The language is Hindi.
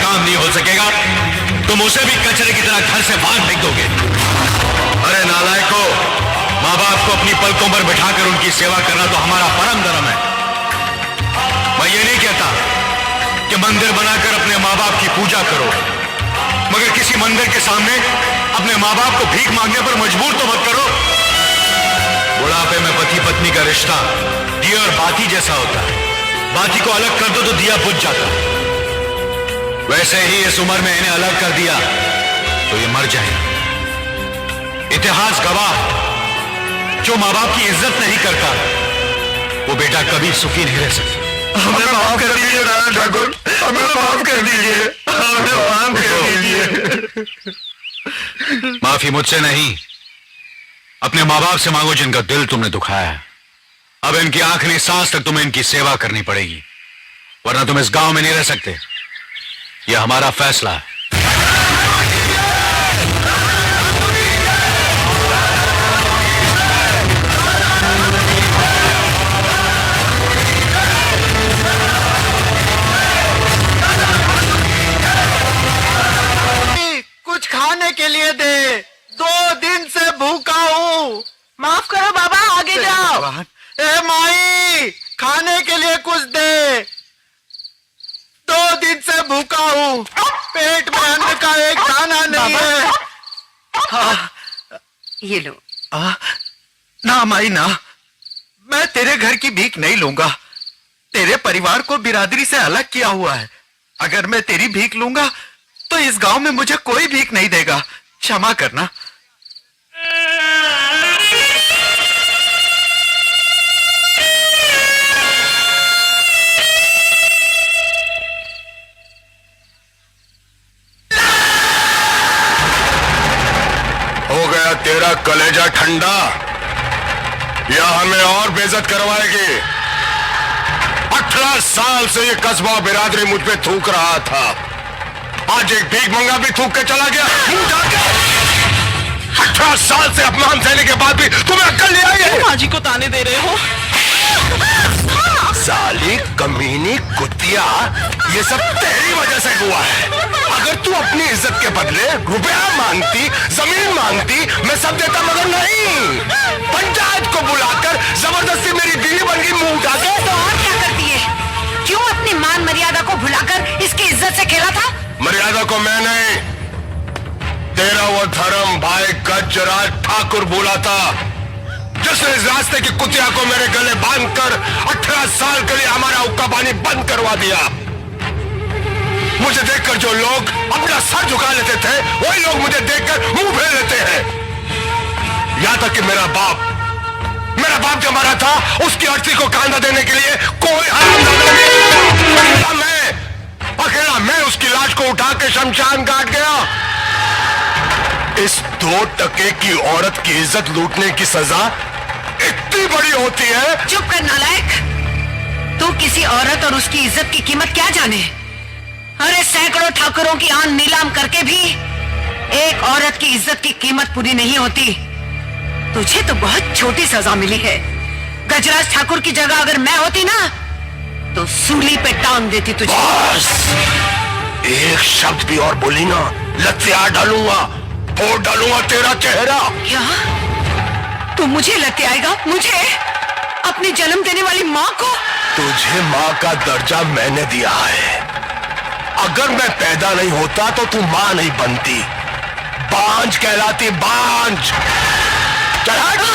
काम नहीं हो सकेगा, तुम उसे भी कचरे की तरह घर से बाहर फेंक दोगे। अरे नालायको, माँ बाप को अपनी पलकों पर बिठाकर उनकी सेवा करना तो हमारा परम धर्म है। मैं ये नहीं कहता कि मंदिर बनाकर अपने माँ बाप की पूजा करो, मगर किसी मंदिर के सामने अपने माँ बाप को भीख मांगने पर मजबूर तो मत करो। बुढ़ापे में पति पत्नी का रिश्ता दिया और बाती जैसा होता है, बाती को अलग कर दो तो दिया बुझ जाता है। वैसे ही इस उम्र में इन्हें अलग कर दिया तो ये मर जाए। इतिहास गवाह, जो माँ बाप की इज्जत नहीं करता वो बेटा कभी सुखी नहीं रह सकता। हमें माफ कर दीजिए नारायण ठाकुर, हमें माफ कर दीजिए, हमें माफ कर दीजिए। माफी मुझसे नहीं, अपने माँ बाप से मांगो जिनका दिल तुमने दुखाया है। अब इनकी आखिरी सांस तक तुम्हें इनकी सेवा करनी पड़ेगी, वरना तुम इस गांव में नहीं रह सकते। यह हमारा फैसला है। कुछ खाने के लिए दे, 2 दिन से भूखा हूँ। माफ करो बाबा, आगे जाओ। ए माई, खाने के लिए कुछ दे, 2 दिन से भूखा हूँ, पेट में अन्न का एक दाना नहीं है। हाँ, ये लो। ना माई ना, मैं तेरे घर की भीख नहीं लूंगा। तेरे परिवार को बिरादरी से अलग किया हुआ है। अगर मैं तेरी भीख लूंगा तो इस गांव में मुझे कोई भीख नहीं देगा। क्षमा करना। हो गया तेरा कलेजा ठंडा, या हमें और बेइज्जत करवाएगी? 18 साल से ये कस्बा बिरादरी मुझ पे थूक रहा था, आज एक भीख मंगा भी थूक के चला गया। 18 साल से अपमान सहने के बाद भी तुम्हें अक्ल नहीं आई है? माँ जी को ताने दे रहे हो? साली कमीनी कुतिया, ये सब तेरी वजह से हुआ है। अगर तू अपनी इज्जत के बदले रुपया मांगती, जमीन मांगती, मैं सब देता, मगर नहीं। पंचायत को बुलाकर जबरदस्ती मेरी बीवी बन गई मुंह उठा के। तो और क्या करती है? क्यों अपनी मान मर्यादा को भुलाकर इसकी इज्जत से खेला था? मर्यादा को मैं नहीं, तेरा वो धर्म भाई गजराज ठाकुर बोला था, जिसने इस रास्ते की कुतिया को मेरे गले बांधकर 18 साल के लिए हमारा हुक्का पानी बंद करवा दिया। मुझे देखकर जो लोग अपना सर झुका लेते थे, वही लोग मुझे देखकर मुंह फेर लेते हैं। यहां तक कि मेरा बाप जो मरा था, उसकी अर्थी को कांधा देने के लिए कोई हरामजादा नहीं, अकेला मैं उसकी लाश को उठा के शमशान घाट गया। इस 2 टके की औरत की इज्जत लूटने की सजा इतनी बड़ी होती है। चुप कर नालायक, तू किसी औरत और उसकी इज्जत की कीमत क्या जाने? अरे सैकड़ों ठाकुरों की आन नीलाम करके भी एक औरत की इज्जत की कीमत पूरी नहीं होती। तुझे तो बहुत छोटी सजा मिली है। गजराज ठाकुर की जगह अगर मैं होती ना, तो सूली पे टांग देती तुझे। बस एक शब्द भी और बोली ना, लत्या डालूंगा, फोड़ डालूंगा तेरा चेहरा। क्या तू मुझे लते आएगा? मुझे, अपनी जन्म देने वाली माँ को? तुझे माँ का दर्जा मैंने दिया है। अगर मैं पैदा नहीं होता तो तू माँ नहीं बनती, बांझ कहलाती, बांझ। चल हट।